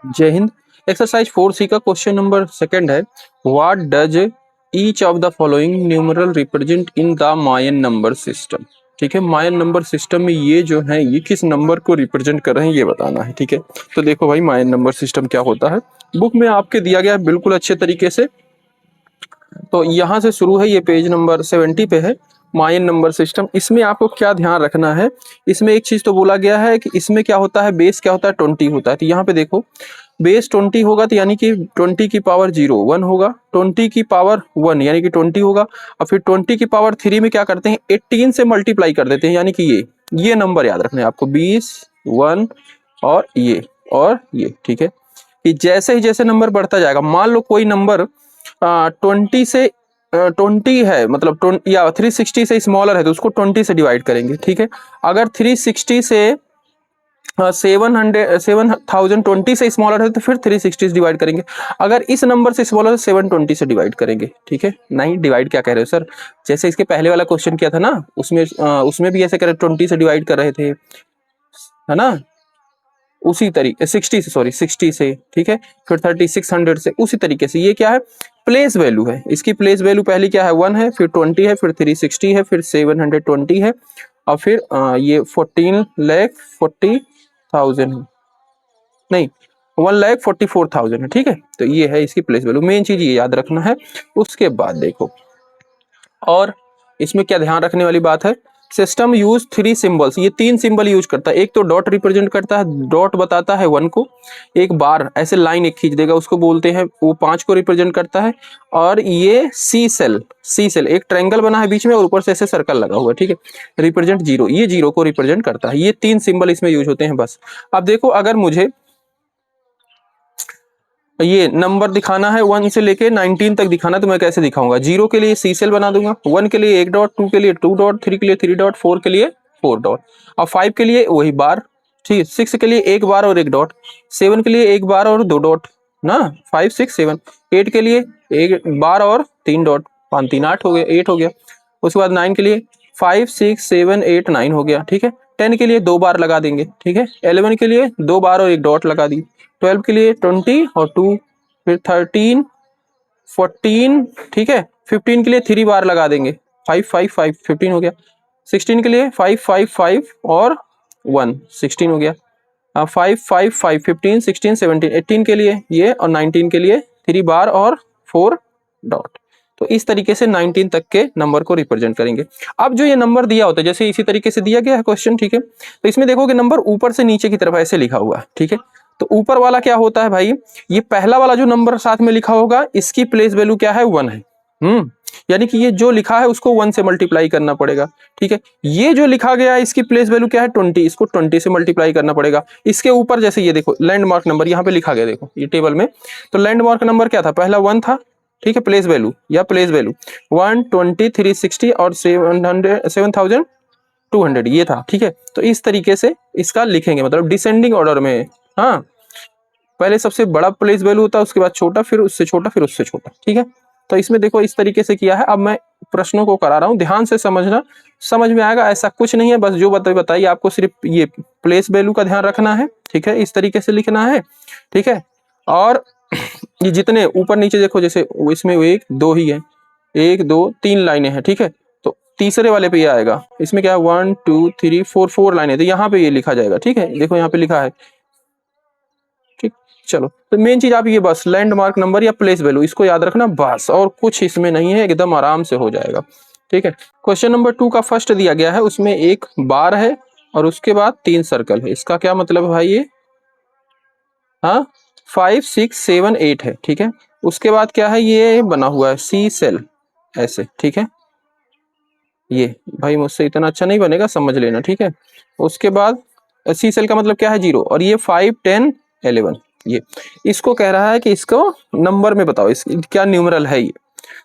जय Hind. Exercise 4C का question number second है, what does each of the following numeral represent in the Mayan number system. ठीक है, मायन number system में ये जो है ये किस नंबर को रिप्रेजेंट कर रहे हैं ये बताना है। ठीक है, तो देखो भाई मायन नंबर सिस्टम क्या होता है, बुक में आपके दिया गया है बिल्कुल अच्छे तरीके से। तो यहाँ से शुरू है, ये पेज नंबर 70 पे है मायन नंबर सिस्टम। इसमें आपको क्या ध्यान रखना है, इसमें एक चीज तो बोला गया है कि इसमें क्या होता है, बेस क्या होता है 20 होता है। तो यहाँ पे देखो बेस 20 होगा तो यानी कि 20 की पावर 0 1 होगा, 20 की पावर 1 यानी कि 20 होगा, और फिर 20 की पावर 3 में क्या करते हैं 18 से मल्टीप्लाई कर देते हैं, यानी कि ये नंबर याद रखने हैं आपको 20 1 और ये। ठीक है, कि जैसे ही जैसे नंबर बढ़ता जाएगा, मान लो कोई नंबर 20 से 20 है, मतलब या 360 से स्मॉलर है तो उसको 20 से डिवाइड करेंगे। ठीक है, अगर 360 से 7020 से स्मॉलर है तो फिर 360 से डिवाइड करेंगे। अगर इस नंबर से स्मॉलर है 720 से डिवाइड करेंगे। ठीक है, नहीं डिवाइड क्या कह रहे हो सर, जैसे इसके पहले वाला क्वेश्चन किया था ना, उसमें भी ऐसे कर 20 से डिवाइड कर रहे थे, है ना, उसी तरीके 60 से। ठीक है, फिर 3600 से, उसी तरीके से ये क्या है प्लेस वैल्यू है। इसकी प्लेस वैल्यू पहली क्या है 1 है, फिर 20 है, फिर 360 है, फिर 720 है, और फिर ये 14,40,000 है, नहीं 1,44,000 है। ठीक है, तो ये है इसकी प्लेस वैल्यू, मेन चीज ये याद रखना है। उसके बाद देखो, और इसमें क्या ध्यान रखने वाली बात है, सिस्टम यूज 3 सिंबल्स, ये 3 सिंबल यूज करता है। एक तो डॉट रिप्रेजेंट करता है, डॉट बताता है 1 को, एक बार ऐसे लाइन एक खींच देगा उसको बोलते हैं, वो 5 को रिप्रेजेंट करता है, और ये सी सेल एक ट्रायंगल बना है बीच में और ऊपर से ऐसे सर्कल लगा हुआ है। ठीक है, रिप्रेजेंट 0, ये 0 को रिप्रेजेंट करता है। ये 3 सिंबल इसमें यूज होते हैं बस। अब देखो अगर मुझे ये नंबर दिखाना है 1 से लेके 19 तक दिखाना, तो मैं कैसे दिखाऊंगा, 0 के लिए सी सेल बना दूंगा, 1 के लिए 1 डॉट, 2 के लिए 2 डॉट, 3 के लिए 3 डॉट, 4 के लिए 4 डॉट, और 5 के लिए वही बार। ठीक है, 6 के लिए 1 बार और 1 डॉट, 7 के लिए 1 बार और 2 डॉट ना, 5 6 7, 8 के लिए 1 बार और 3 डॉट, 5 3 8 हो गया, 8 हो गया। उसके बाद 9 के लिए 5 6 7 8 9 हो गया। ठीक है, 10 के लिए 2 बार लगा देंगे। ठीक है, 11 के लिए 2 बार और 1 डॉट लगा दी, 12 के लिए 20 और 2, फिर 13 14, ठीक है, 15 के लिए 3 बार लगा देंगे, 5 5 5 15 हो गया, 16 के लिए 5 5 5 और 1 16 हो गया, 5 5 5 15 16 17 18 के लिए ये, और 19 के लिए 3 बार और 4 डॉट। तो इस तरीके से 19 तक के नंबर को रिप्रेजेंट करेंगे। अब जो ये नंबर दिया होता है जैसे इसी तरीके से दिया गया है क्वेश्चन। ठीक है, तो इसमें देखोगे नंबर ऊपर से नीचे की तरफ ऐसे लिखा हुआ है। ठीक है, तो ऊपर वाला क्या होता है भाई, ये पहला वाला जो नंबर साथ में लिखा होगा इसकी प्लेस वैल्यू क्या है 1 है। यानी कि ये जो लिखा है उसको 1 से मल्टीप्लाई करना पड़ेगा। ठीक है, ये जो लिखा गया है इसकी प्लेस वैल्यू क्या है 20, इसको 20 से मल्टीप्लाई करना पड़ेगा। इसके ऊपर जैसे ये देखो लैंडमार्क नंबर यहाँ पे लिखा गया, देखो ये टेबल में, तो लैंडमार्क नंबर क्या था, पहला 1 था। ठीक है, प्लेस वैल्यू 120 360 और 7200 ये था। ठीक है, तो इस तरीके से इसका लिखेंगे, मतलब डिसेंडिंग ऑर्डर में। हाँ, पहले सबसे बड़ा प्लेस वैल्यू होता है, उसके बाद छोटा, फिर उससे छोटा, फिर उससे छोटा। ठीक है, तो इसमें देखो इस तरीके से किया है। अब मैं प्रश्नों को करा रहा हूं, ध्यान से समझना, समझ में आएगा। ऐसा कुछ नहीं है, बस जो बताइए आपको सिर्फ ये प्लेस वैल्यू का ध्यान रखना है। ठीक है, इस तरीके से लिखना है। ठीक है, और ये जितने ऊपर नीचे देखो, जैसे इसमें 1 2 ही है, 1 2 3 लाइनें हैं। ठीक है, तो तीसरे वाले पे ये आएगा, इसमें क्या है 1 2 3 4 4 लाइनें, तो यहाँ पे ये लिखा जाएगा। ठीक है, देखो यहाँ पे लिखा है। ठीक, चलो, तो मेन चीज आप ये बस लैंडमार्क नंबर या प्लेस वैल्यू इसको याद रखना बस, और कुछ इसमें नहीं है, एकदम आराम से हो जाएगा। ठीक है, क्वेश्चन नंबर 2 का फर्स्ट दिया गया है, उसमें एक बार है और उसके बाद 3 सर्कल है। इसका क्या मतलब है भाई, ये हाँ 5 6 7 8 है। ठीक है, उसके बाद क्या है, ये बना हुआ है सी सेल ऐसे। ठीक है, ये भाई मुझसे इतना अच्छा नहीं बनेगा, समझ लेना। ठीक है, उसके बाद सी सेल का मतलब क्या है 0, और ये 5 10 11, ये इसको कह रहा है कि इसको नंबर में बताओ, इस क्या न्यूमरल है ये।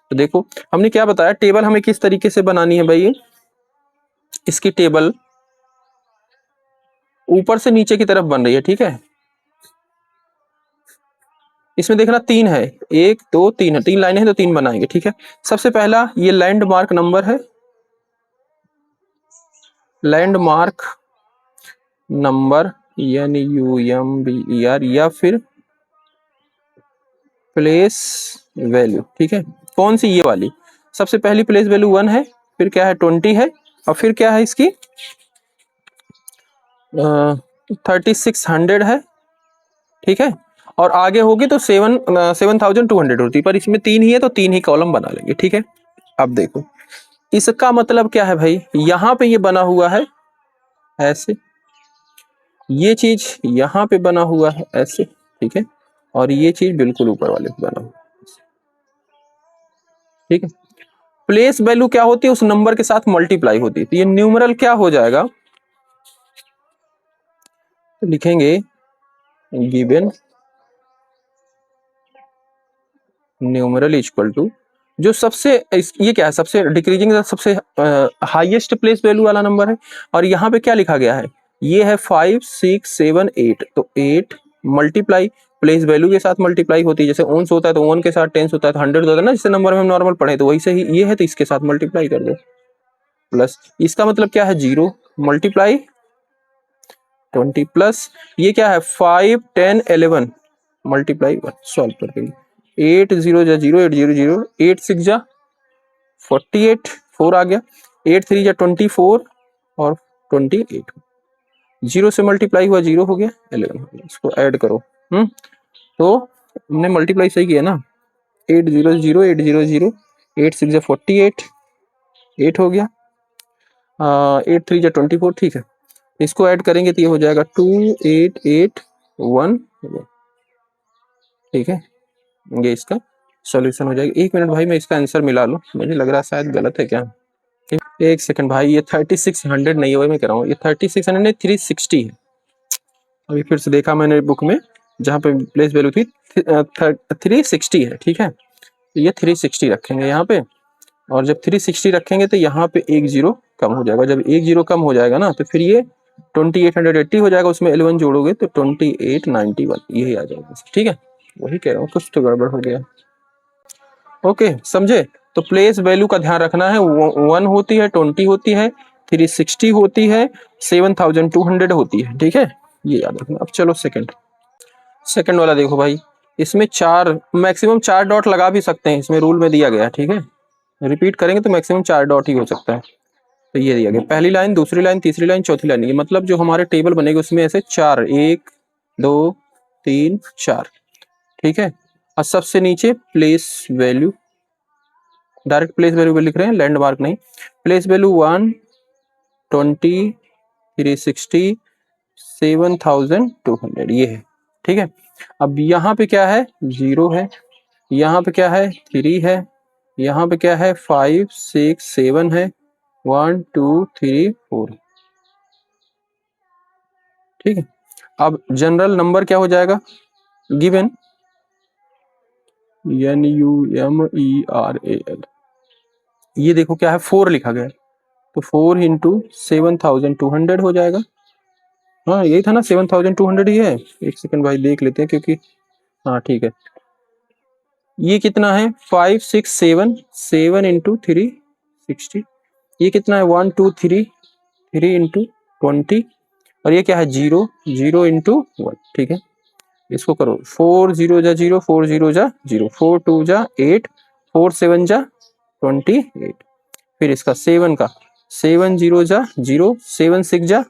तो देखो हमने क्या बताया, टेबल हमें किस तरीके से बनानी है भाई, इसकी टेबल ऊपर से नीचे की तरफ बन रही है। ठीक है, इसमें देखना 3 है, 1 2 3 है, 3 लाइनें हैं तो 3 बनाएंगे। ठीक है, सबसे पहला ये लैंडमार्क नंबर है, लैंडमार्क नंबर NUMBER, या फिर प्लेस वैल्यू, ठीक है, कौन सी, ये वाली। सबसे पहली प्लेस वैल्यू 1 है, फिर क्या है 20 है, और फिर क्या है इसकी 3600 है, ठीक है, और आगे होगी तो 7200 होती, पर इसमें 3 ही है तो 3 ही कॉलम बना लेंगे, ठीक है। अब देखो इसका मतलब क्या है भाई, यहाँ पे ये बना हुआ है ऐसे, ये चीज यहाँ पे बना हुआ है ऐसे, ठीक है, और ये चीज बिल्कुल ऊपर वाले पे बना हुआ है, ठीक है। प्लेस वैल्यू क्या होती है, उस नंबर के साथ मल्टीप्लाई होती है, तो ये न्यूमरल क्या हो जाएगा, तो लिखेंगे गिवन न्यूमरल इक्वल टू जो सबसे ये क्या है, सबसे डिक्रीजिंग सबसे हाईएस्ट प्लेस वैल्यू वाला नंबर है, और यहाँ पे क्या लिखा गया है, ये है 5 6 7 8, तो 8 मल्टीप्लाई प्लेस वैल्यू के साथ मल्टीप्लाई होती है, जैसे ओन्स होता है तो ओन के साथ, टेंस होता है तो 100 होता है ना, जिससे नंबर में हम नॉर्मल पढ़े, तो वही से ही ये है तो इसके साथ मल्टीप्लाई कर दो, प्लस इसका मतलब क्या है 0 मल्टीप्लाई 20 प्लस ये क्या है 5 10 11 मल्टीप्लाई 1, सॉल्व कर देंगे 8 0 जा 0 8 0 0 8 6 जा 48 4 आ गया, 8 3 जा 24 और 28 0 से मल्टीप्लाई हुआ 0 हो गया 11 हो गया, इसको ऐड करो। तो हमने मल्टीप्लाई सही किया ना, 8 0 0 8 0 0 8 6 जा 48 8 हो गया, 8 3 जा 24, ठीक है, इसको ऐड करेंगे तो ये हो जाएगा 2 8 8 1, ठीक है, ये इसका सॉल्यूशन हो जाएगा। एक मिनट भाई मैं इसका आंसर मिला लूं, मुझे लग रहा है शायद गलत है क्या, एक सेकंड भाई, ये 3600 नहीं है, वही मैं कह रहा हूँ, ये 3600 नहीं 360 है, अभी फिर से देखा मैंने बुक में जहाँ पे प्लेस वैल्यू थी 360 है, ठीक है, तो ये 360 रखेंगे यहाँ पे, और जब 360 रखेंगे तो यहाँ पे एक जीरो कम हो जाएगा, जब एक जीरो कम हो जाएगा ना तो फिर ये 2880 हो जाएगा, उसमें 11 जोड़ोगे तो 2891 यही आ जाएगा, ठीक है, वही कह रहा हूँ, कुछ तो गड़बड़ हो गया। ओके समझे, तो प्लेस वैल्यू का ध्यान रखना है, 1 होती है 20 होती है 360 होती है 7200 होती है, ठीक है, ये याद रखना। अब चलो सेकंड वाला देखो भाई, इसमें मैक्सिमम 4 डॉट लगा भी सकते हैं, इसमें रूल में दिया गया है, ठीक है, रिपीट करेंगे तो मैक्सिमम 4 डॉट ही हो सकता है, तो ये दिया गया पहली लाइन दूसरी लाइन तीसरी लाइन चौथी लाइन, ये मतलब जो हमारे टेबल बनेगा उसमें ऐसे 4 1 2 3 4, ठीक है, और सबसे नीचे place value, direct place value पे लिख रहे हैं, लैंडमार्क नहीं, प्लेस वैल्यू 1 20 360 7200 ये है, ठीक है। अब यहाँ पे क्या है 0 है, यहाँ पे क्या है 3 है, यहाँ पे क्या है 5 6 7 है 1 2 3 4, ठीक है। अब जनरल नंबर क्या हो जाएगा, गिवन NUMERAL, ये देखो क्या है 4 लिखा गया है, तो 4 इंटू 7200 हो जाएगा, हाँ यही था ना 7200 ही है, एक सेकंड भाई देख लेते हैं क्योंकि हाँ ठीक है, ये कितना है 5 6 7 7 इंटू 360, ये कितना है 1 2 3 3 इंटू 20, और ये क्या है 0 0 इंटू 1, ठीक है, इसको करो 4 0 जा 0 4 0 जा 0 4 2 जा 8 4 7 जा 28, फिर इसका 7 का 7 0 जा 0 7 6 जा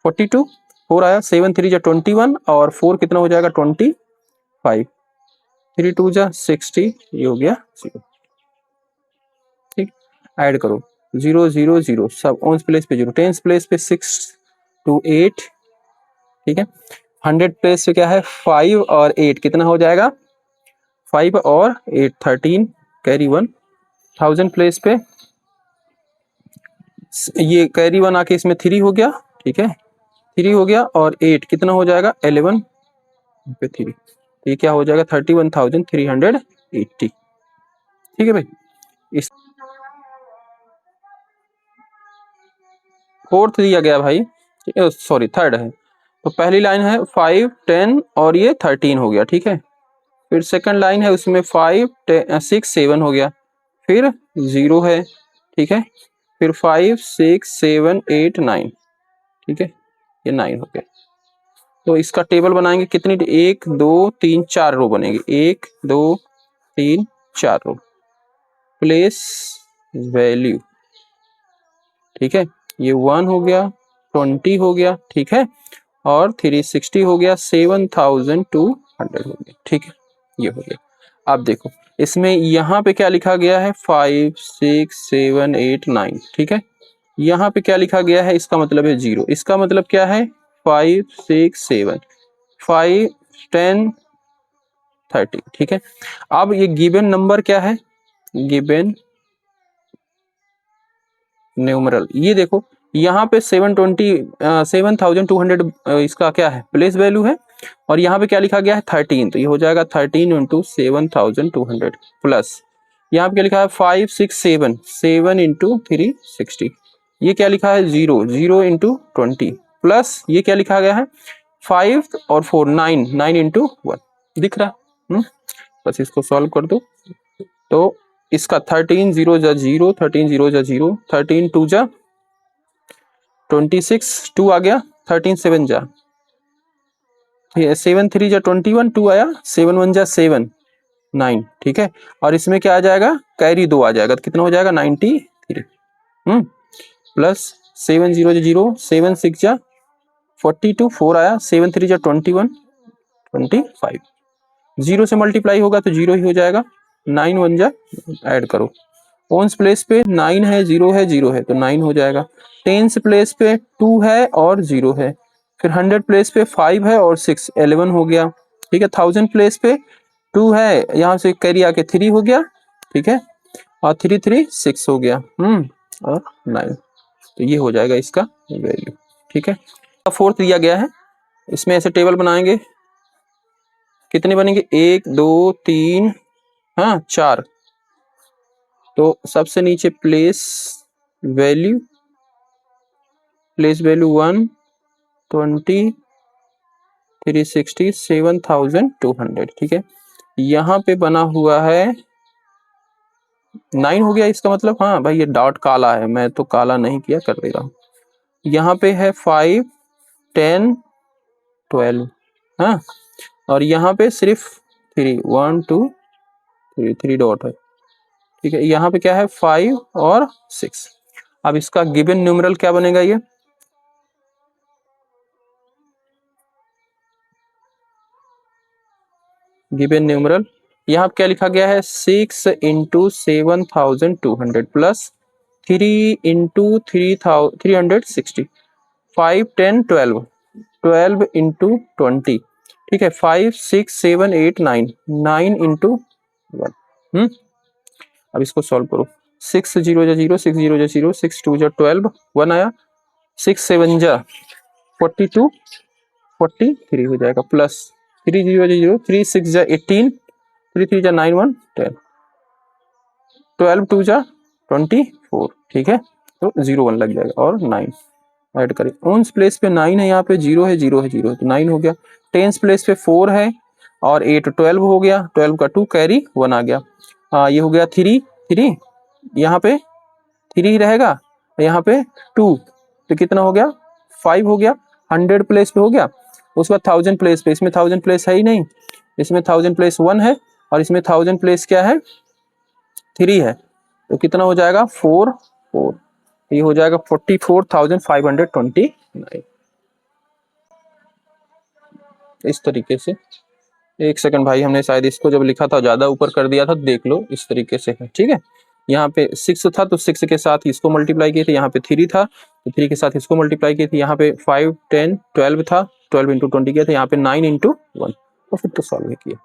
42 4 आया 7 3 जा 21 और 4 कितना हो जाएगा 25 3 2 जा 60, ये हो गया 0, ठीक, ऐड करो 0 0 0 सब ऑन प्लेस पे 0 टेंस प्लेस पे 6 2 8, ठीक है, 100 प्लेस पे क्या है 5 और 8 कितना हो जाएगा 5 और 8 13 कैरी 1, 1000 प्लेस पे ये कैरी 1 आके इसमें 3 हो गया, ठीक है, 3 हो गया और 8 कितना हो जाएगा 11 पे 3, ये क्या हो जाएगा 31,380, ठीक है भाई। इस फोर्थ दिया गया भाई, सॉरी थर्ड है, तो पहली लाइन है 5 10 और ये 13 हो गया, ठीक है, फिर सेकंड लाइन है उसमें 5 6 7 हो गया, फिर 0 है, ठीक है, फिर 5 6 7 8 9, ठीक है, ये 9 हो गया, तो इसका टेबल बनाएंगे कितनी, 1 2 3 4 रो बनेगी, 1 2 3 4 रो। प्लेस वैल्यू, ठीक है, ये 1 हो गया, 20 हो गया, ठीक है, और 360 हो गया, 7200 हो गया, ठीक है, ये हो गया। अब देखो इसमें यहाँ पे क्या लिखा गया है, 5 6 7 8 9, ठीक है, यहाँ पे क्या लिखा गया है, इसका मतलब है 0, इसका मतलब क्या है, 5 6 7 5 10 30, ठीक है। अब ये गिवन नंबर क्या है, गिवन न्यूमरल, ये देखो यहाँ पे 7200 इसका क्या है, प्लेस वैल्यू है, और यहाँ पे क्या लिखा गया है 13, तो ये हो जाएगा 13 इंटू 7200 प्लस यहाँ पे क्या लिखा है 5 6 7 7 इंटू 360, ये क्या लिखा है 0 0 इंटू 20 प्लस ये क्या लिखा गया है 5 और 4 9 9 इंटू 1, दिख रहा है। बस इसको सॉल्व कर दो, तो इसका 13 0 जा 0, 13 0 जा 0, 13 2 जा 26, 2 आ गया, 13 7 जा 7 3 जा 21, 2 आया, 7 1 जा 7 9, ठीक है, और इसमें क्या आ जाएगा, कैरी 2 आ जाएगा, तो कितना हो जाएगा 93, प्लस 7 0 जा 0, 7 6 जा 42, 4 आया, 7 3 जा 21 25, 0 से मल्टीप्लाई होगा तो 0 ही हो जाएगा, 9 1 जा ऐड करो, ओन्स प्लेस पे 9 है 0 है 0 है तो 9 हो जाएगा, टेंस प्लेस पे 2 है और 0 है, फिर 100 प्लेस पे 5 है और 6 11 हो गया, ठीक है, 1000 प्लेस पे 2 है, यहाँ से कैरी आके 3 हो गया, ठीक है, और 3 3 6 हो गया, और 9, तो ये हो जाएगा इसका वैल्यू, ठीक है। अब फोर्थ दिया गया है, इसमें ऐसे टेबल बनाएंगे, कितने बनेंगे 1 2 3 4, तो सबसे नीचे प्लेस वैल्यू 1 20 360 7200, ठीक है, यहाँ पे बना हुआ है 9 हो गया, इसका मतलब हाँ भाई ये डॉट काला है, मैं तो काला नहीं किया, कर दे रहा हूँ, यहाँ पे है 5 10 12, हाँ, और यहाँ पे सिर्फ 3 1 2 3 डॉट है, ठीक है, यहाँ पे क्या है 5 और 6, अब इसका गिवन न्यूमरल क्या बनेगा, ये गिवन न्यूमरल, यहाँ पे क्या लिखा गया है 6 इंटू 7200 प्लस 3 इंटू 360, 5 10 12 12 इंटू 20, ठीक है, 5 6 7 8 9 9 इंटू 1, अब इसको सॉल्व करो, 6 0 जा 0, 6 0 जा 0, 6 2 जा 12, 1 आया, 6 7 जा 42 43 हो जाएगा, प्लस 3 0 जा 0, 3 6 जा 18, 3 3 जा 9 1 10, 12 2 जा 24, ठीक है, तो 0 1 लग जाएगा और 9 ऐड करें, ओन्स प्लेस पे 9 है, यहाँ पे 0 है 0 है 0 है तो 9 हो गया, टेंस प्लेस पे 4 है और 8 12 हो गया, 12 का 2 कैरी 1 आ गया, ये हो गया 3 3, यहाँ पे 3 ही रहेगा, यहाँ पे 2, तो कितना हो गया 5 हो गया, 100 प्लेस पे हो गया, उसके बाद 1000 प्लेस पे, इसमें 1000 प्लेस है ही नहीं, इसमें 1000 प्लेस 1 है और इसमें 1000 प्लेस क्या है 3 है, तो कितना हो जाएगा 4 4, ये हो जाएगा 44,529, इस तरीके से। एक सेकंड भाई, हमने शायद इसको जब लिखा था ज्यादा ऊपर कर दिया था, देख लो इस तरीके से है, ठीक है, यहाँ पे 6 था तो 6 के साथ इसको मल्टीप्लाई किए थे, यहाँ पे 3 था तो 3 के साथ इसको मल्टीप्लाई किए थे, यहाँ पे 5 10 12 था, 12 इंटू 20 किया था, यहाँ पे 9 इंटू 1, तो फिर तो सॉल्व किया।